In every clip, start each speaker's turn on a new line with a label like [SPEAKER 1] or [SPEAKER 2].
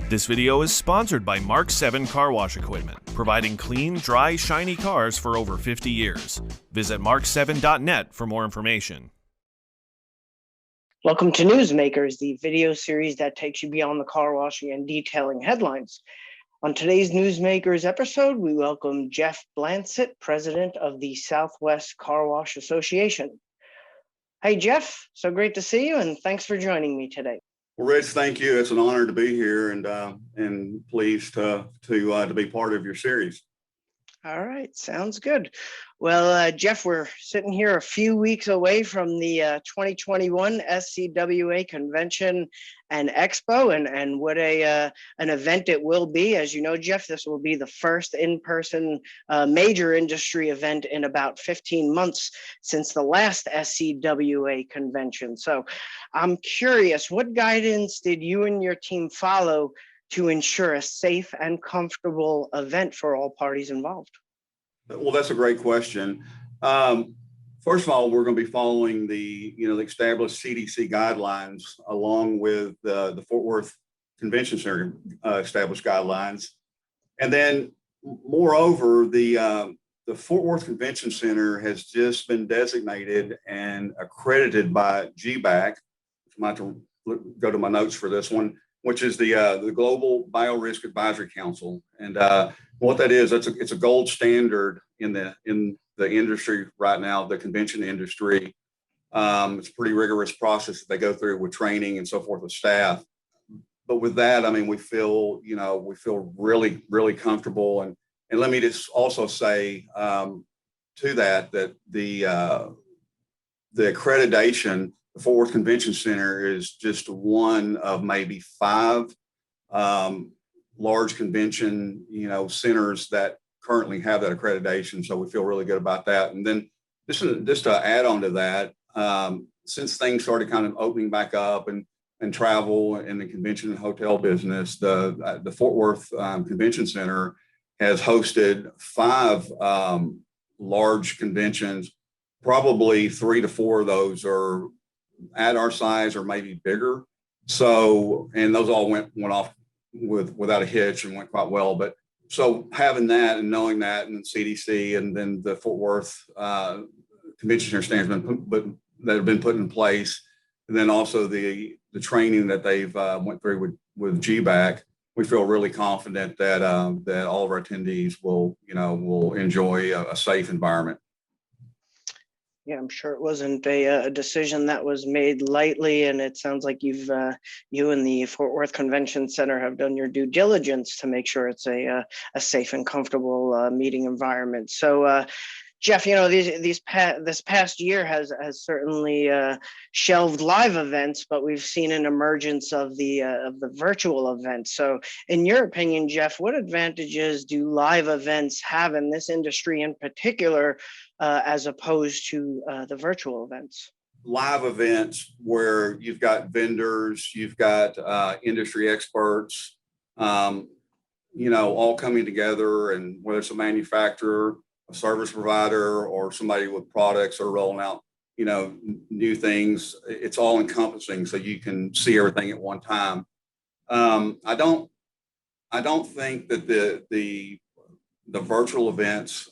[SPEAKER 1] This video is sponsored by Mark 7 Car Wash Equipment, providing clean, dry, shiny cars for over 50 years. Visit mark7.net for more information.
[SPEAKER 2] Welcome to Newsmakers, the video series that takes you beyond the car washing and detailing headlines. On today's Newsmakers episode, we welcome Jeff Blansit, president of the Southwest Car Wash Association. Hey, Jeff, so great to see you, and thanks for joining me today.
[SPEAKER 3] Well, Rich, thank you. It's an honor to be here and pleased to be part of your series.
[SPEAKER 2] All right, sounds good. Well, Jeff, we're sitting here a few weeks away from the 2021 SCWA convention and expo, and what an event it will be. As you know, Jeff, this will be the first in-person major industry event in about 15 months since the last SCWA convention. So I'm curious, what guidance did you and your team follow to ensure a safe and comfortable event for all parties involved?
[SPEAKER 3] Well, that's a great question. First of all, we're going to be following the established CDC guidelines along with the Fort Worth Convention Center established guidelines. And then moreover, the Fort Worth Convention Center has just been designated and accredited by GBAC. I might have to go to my notes for this one, which is the Global Biorisk Advisory Council. And what that is, it's a gold standard in the industry right now, the convention industry. It's a pretty rigorous process that they go through with training and so forth with staff. But with that, I mean, we feel really, really comfortable. And let me just also say to that the accreditation, the Fort Worth Convention Center is just one of maybe 5 large convention, centers that currently have that accreditation. So we feel really good about that. And then just to add on to that, since things started kind of opening back up and travel and the convention and hotel business, the Fort Worth Convention Center has hosted 5 large conventions. Probably 3 to 4 of those are at our size or maybe bigger. So, and those all went off without a hitch and went quite well. But so having that and knowing that, and CDC and then the Fort Worth Convention Center standards that have been put in place, and then also the training that they've went through with GBAC, we feel really confident that all of our attendees will enjoy a safe environment.
[SPEAKER 2] Yeah, I'm sure it wasn't a decision that was made lightly, and it sounds like you and the Fort Worth Convention Center have done your due diligence to make sure it's a safe and comfortable meeting environment. So, Jeff, this past year has certainly shelved live events, but we've seen an emergence of the virtual event. So, in your opinion, Jeff, what advantages do live events have in this industry in particular, as opposed to the virtual events?
[SPEAKER 3] Live events where you've got vendors, you've got industry experts, all coming together, and whether it's a manufacturer, a service provider, or somebody with products or rolling out, new things, it's all encompassing, so you can see everything at one time. I don't think that the virtual events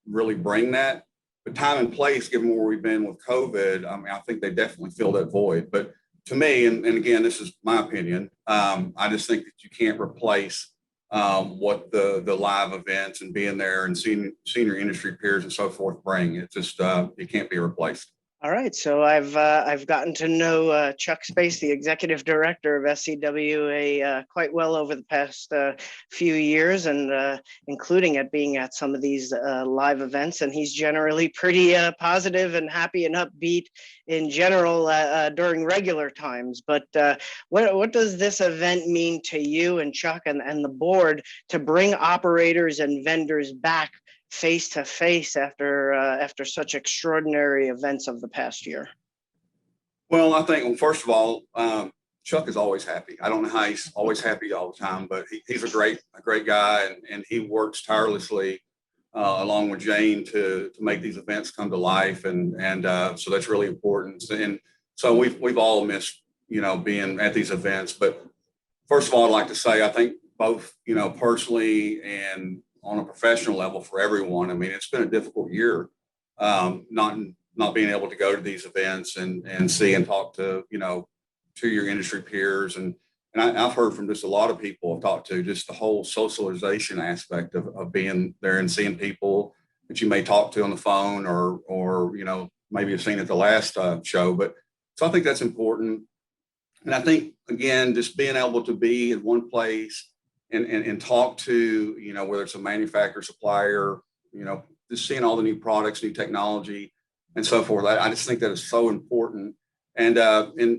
[SPEAKER 3] really bring that, but time and place, given where we've been with COVID, I think they definitely fill that void. But to me, and again, this is my opinion, I just think that you can't replace what the live events and being there and seeing your industry peers and so forth bring. It just it can't be replaced.
[SPEAKER 2] All right, so I've gotten to know Chuck Space, the executive director of SCWA, quite well over the past few years, and including being at some of these live events. And he's generally pretty positive and happy and upbeat in general during regular times. But what does this event mean to you and Chuck and the board to bring operators and vendors back face to face after such extraordinary events of the past year?
[SPEAKER 3] Well, I think, first of all, Chuck is always happy. I don't know how he's always happy all the time, but he's a great guy, and he works tirelessly along with Jane to make these events come to life, and so that's really important. And so we've all missed being at these events, but first of all, I'd like to say, I think both, personally and on a professional level for everyone. I mean, it's been a difficult year, not being able to go to these events and see and talk to, to your industry peers. And I've heard from just a lot of people I've talked to, just the whole socialization aspect of being there and seeing people that you may talk to on the phone or maybe you've seen at the last show. But so I think that's important. And I think, again, just being able to be in one place and talk to, whether it's a manufacturer, supplier, just seeing all the new products, new technology and so forth. I just think that is so important. And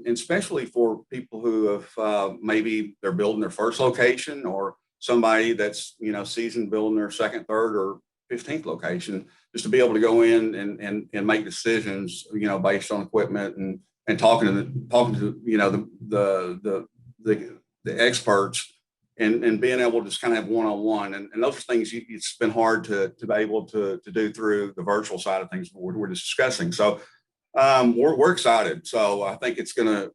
[SPEAKER 3] especially for people who have maybe they're building their first location, or somebody that's, seasoned building their second, third, or 15th location, just to be able to go in and make decisions, based on equipment and talking to the experts and being able to just kind of have one-on-one. And those are things it's been hard to be able to do through the virtual side of things we're discussing. So we're excited. So I think it's going to,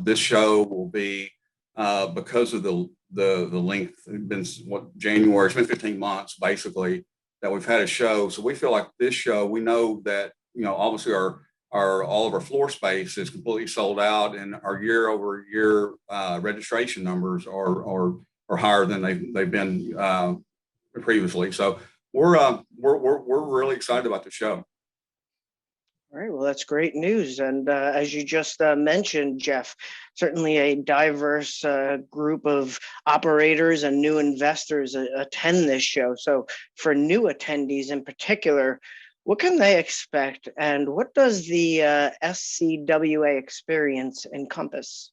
[SPEAKER 3] this show will be because of the length. It's been January, it's been 15 months basically that we've had a show. So we feel like this show, we know that, obviously all of our floor space is completely sold out, and our year-over-year registration numbers are higher than they've been previously. So we're really excited about the show.
[SPEAKER 2] All right, well, that's great news. And as you just mentioned, Jeff, certainly a diverse group of operators and new investors attend this show. So for new attendees in particular, what can they expect, and what does the SCWA experience encompass?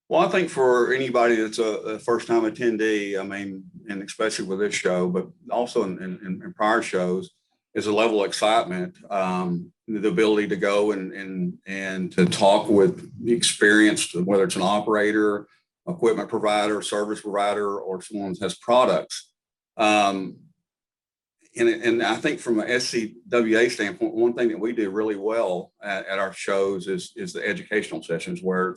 [SPEAKER 3] Well, I think for anybody that's a first-time attendee, I mean, and especially with this show, but also in prior shows, is a level of excitement, the ability to go and to talk with the experienced, whether it's an operator, equipment provider, service provider, or someone that has products. And I think from an SCWA standpoint, one thing that we do really well at our shows is the educational sessions, where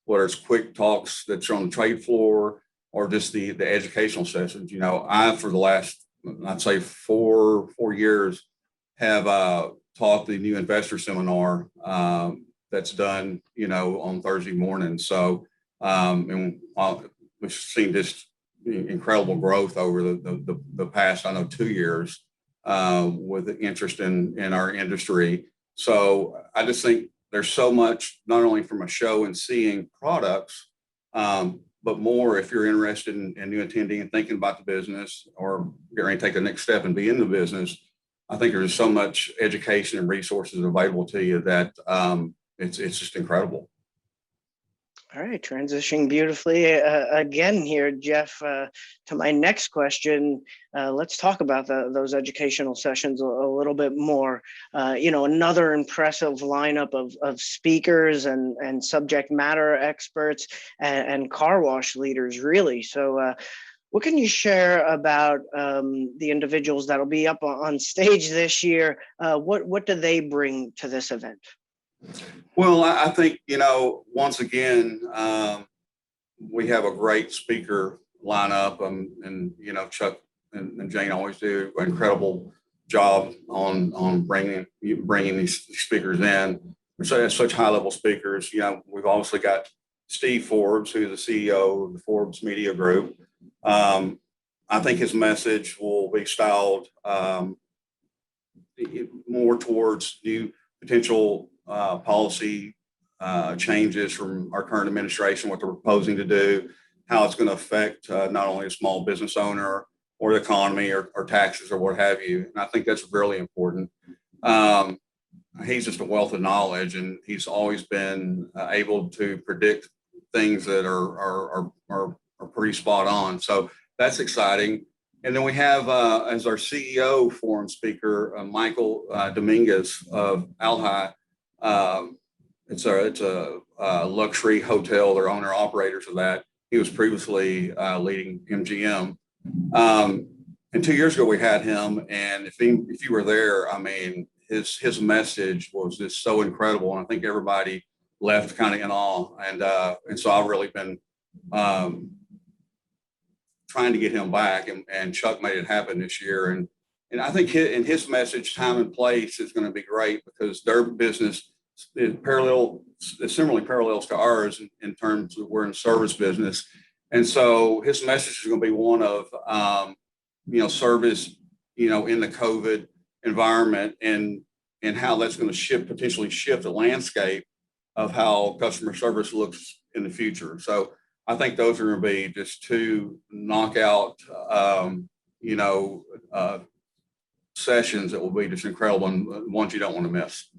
[SPEAKER 3] it's quick talks that's on the trade floor, or just the educational sessions. I, for the last, I'd say four years, have taught the new investor seminar that's done, on Thursday morning. So, and we've seen just incredible growth over the past, 2 years with the interest in our industry. So I just think there's so much, not only from a show and seeing products, but more if you're interested in new attending and thinking about the business, or getting ready to take the next step and be in the business. I think there's so much education and resources available to you that it's just incredible.
[SPEAKER 2] All right, transitioning beautifully again here, Jeff, to my next question. Let's talk about those educational sessions a little bit more. Another impressive lineup of speakers and subject matter experts and car wash leaders, really. So what can you share about the individuals that'll be up on stage this year? What do they bring to this event?
[SPEAKER 3] Well, I think, once again, we have a great speaker lineup, and Chuck and Jane always do an incredible job on bringing these speakers in. So such high level speakers. We've obviously got Steve Forbes, who's the CEO of the Forbes Media Group. I think his message will be styled more towards new potential policy changes from our current administration, what they're proposing to do, how it's going to affect not only a small business owner or the economy or taxes or what have you. And I think that's really important. He's just a wealth of knowledge, and he's always been able to predict things that are pretty spot on. So that's exciting. And then we have as our CEO forum speaker, Michael Dominguez of Alhi. It's a luxury hotel. They're owner operators of that. He was previously leading MGM. And 2 years ago we had him, and if you were there, I mean, his message was just so incredible, and I think everybody left kind of in awe. And so I've really been trying to get him back, and Chuck made it happen this year. And I think his message, time and place, is going to be great because their business is similarly parallels to ours in terms of we're in service business. And so his message is going to be one of, service, in the COVID environment, and how that's going to potentially shift the landscape of how customer service looks in the future. So I think those are going to be just two knockout, sessions that will be just incredible, and ones you don't want to miss.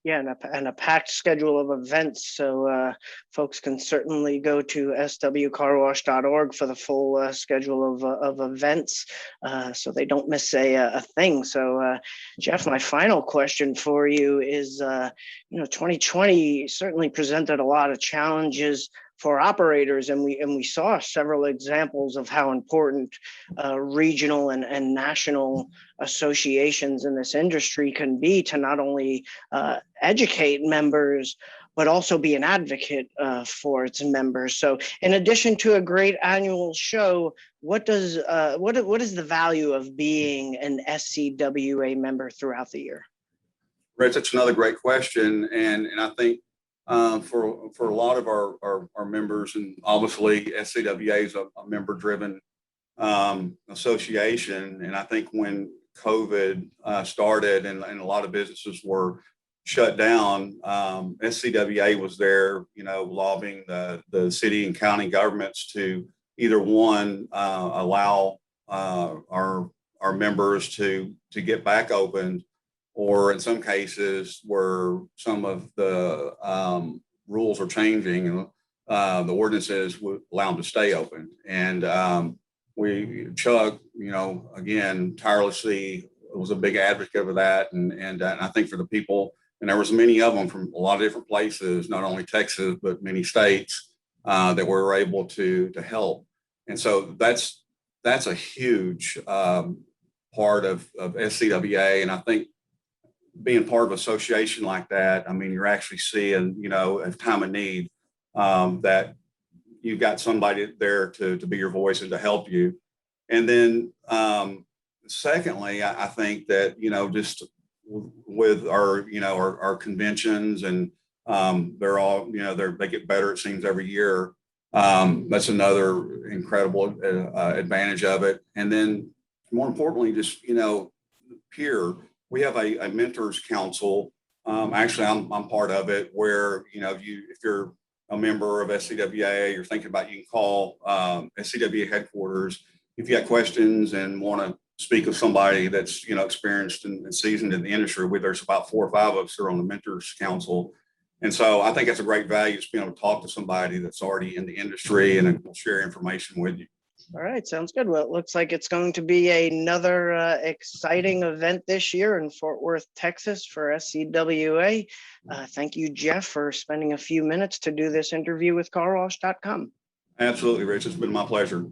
[SPEAKER 2] Yeah, and a packed schedule of events. So folks can certainly go to swcarwash.org for the full schedule of events, so they don't miss a thing. So Jeff, my final question for you is, 2020 certainly presented a lot of challenges for operators, and we saw several examples of how important regional and national associations in this industry can be to not only educate members, but also be an advocate for its members. So in addition to a great annual show, what is the value of being an SCWA member throughout the year?
[SPEAKER 3] Rich, that's another great question. And I think for a lot of our members, and obviously SCWA is a member-driven association. And I think when COVID started and a lot of businesses were shut down, SCWA was there, lobbying the city and county governments to either one, allow our members to get back open, or in some cases where some of the rules are changing and the ordinances would allow them to stay open. And Chuck, again, tirelessly was a big advocate of that. And I think for the people, and there was many of them from a lot of different places, not only Texas, but many states that we were able to help. And so that's a huge part of SCWA. And I think being part of an association like that, I mean, you're actually seeing, at time of need, that you've got somebody there to be your voice and to help you. And then secondly, I think that, just with our conventions, and they're all, they get better, it seems, every year. That's another incredible advantage of it. And then more importantly, just, peer. We have a mentors council. Actually, I'm part of it, where if you're a member of SCWA, you're thinking about, you can call SCWA headquarters if you have questions and want to speak with somebody that's experienced and seasoned in the industry. There's about 4 or 5 of us who are on the mentors council, and so I think that's a great value, just being able to talk to somebody that's already in the industry and will share information with you.
[SPEAKER 2] All right, sounds good. Well, it looks like it's going to be another exciting event this year in Fort Worth, Texas for SCWA. Thank you, Jeff, for spending a few minutes to do this interview with carwash.com.
[SPEAKER 3] Absolutely, Rich. It's been my pleasure.